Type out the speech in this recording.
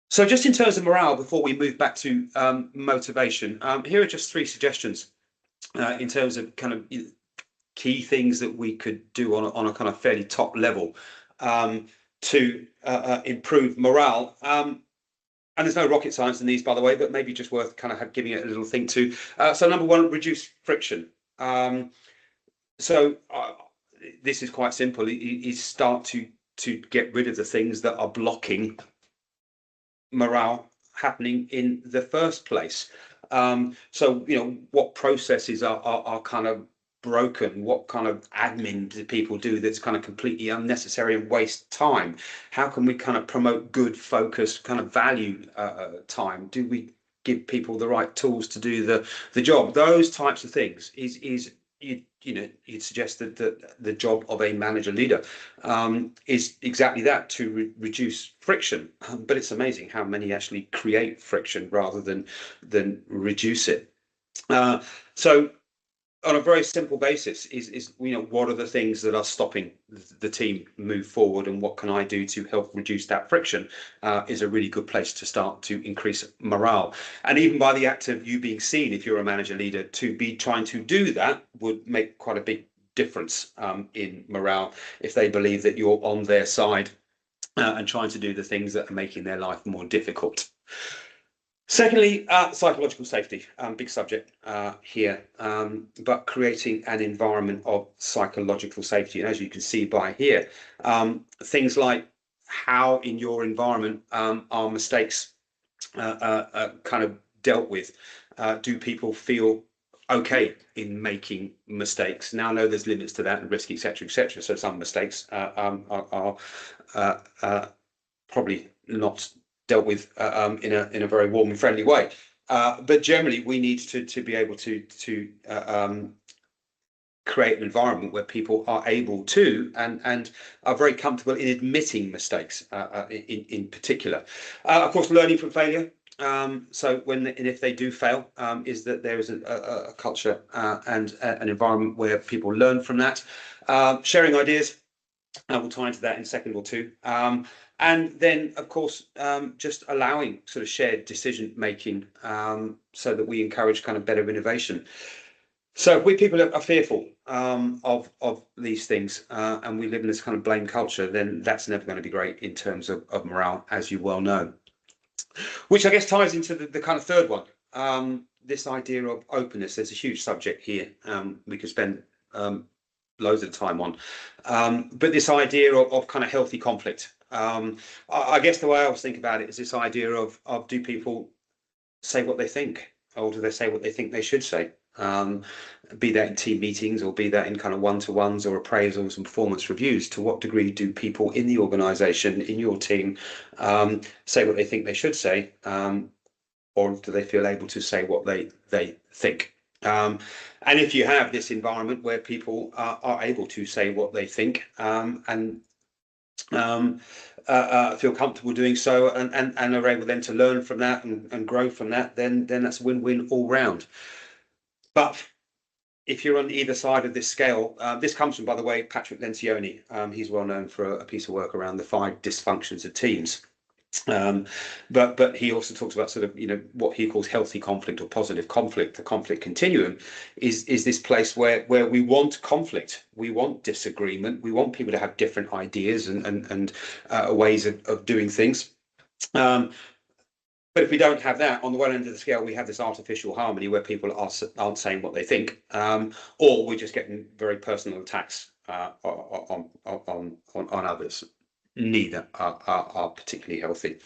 So just in terms of morale, before we move back to motivation, here are just three suggestions in terms of kind of key things that we could do on a kind of fairly top level to improve morale. And there's no rocket science in these, by the way, but maybe just worth kind of giving it a little think to. So number one, reduce friction. So this is quite simple. Is start to get rid of the things that are blocking morale happening in the first place. So what processes are kind of broken, what kind of admin do people do that's kind of completely unnecessary and waste time? How can we kind of promote good, focused, kind of value time? Do we give people the right tools to do the job? Those types of things is you'd suggest that the job of a manager leader is exactly that, to reduce friction. But it's amazing how many actually create friction rather than reduce it. So on a very simple basis is what are the things that are stopping the team move forward, and what can I do to help reduce that friction, is a really good place to start to increase morale. And even by the act of you being seen, if you're a manager leader, to be trying to do that would make quite a big difference in morale, if they believe that you're on their side and trying to do the things that are making their life more difficult. Secondly, psychological safety, big subject here, but creating an environment of psychological safety. And as you can see by here, things like how in your environment are mistakes kind of dealt with? Do people feel okay in making mistakes? Now, I know there's limits to that and risk, etc., etc. So some mistakes are probably not dealt with in a very warm and friendly way. But generally, we need to be able to create an environment where people are able to and are very comfortable in admitting mistakes in particular. Of course, learning from failure. So when and if they do fail, is that there is a culture and an environment where people learn from that. Sharing ideas. We'll tie into that in a second or two. And then, of course, just allowing sort of shared decision making so that we encourage kind of better innovation. So if we people are fearful of these things and we live in this kind of blame culture, then that's never going to be great in terms of morale, as you well know. Which I guess ties into the kind of third one, this idea of openness. There's a huge subject here we could spend loads of time on, but this idea of kind of healthy conflict. I guess the way I always think about it is this idea of do people say what they think, or do they say what they think they should say? Be that in team meetings, or be that in kind of one-to-ones or appraisals and performance reviews. To what degree do people in the organization, in your team, say what they think they should say, or do they feel able to say what they think? And if you have this environment where people are able to say what they think and feel comfortable doing so, and are able then to learn from that and grow from that, then that's win-win all round. But if you're on either side of this scale, this comes from, by the way, Patrick Lencioni. He's well known for a piece of work around the 5 dysfunctions of teams. But he also talks about sort of what he calls healthy conflict or positive conflict. The conflict continuum is this place where we want conflict, we want disagreement, we want people to have different ideas and ways of doing things. But if we don't have that, on the one end of the scale, we have this artificial harmony where people aren't saying what they think, or we're just getting very personal attacks on others. Neither are particularly healthy.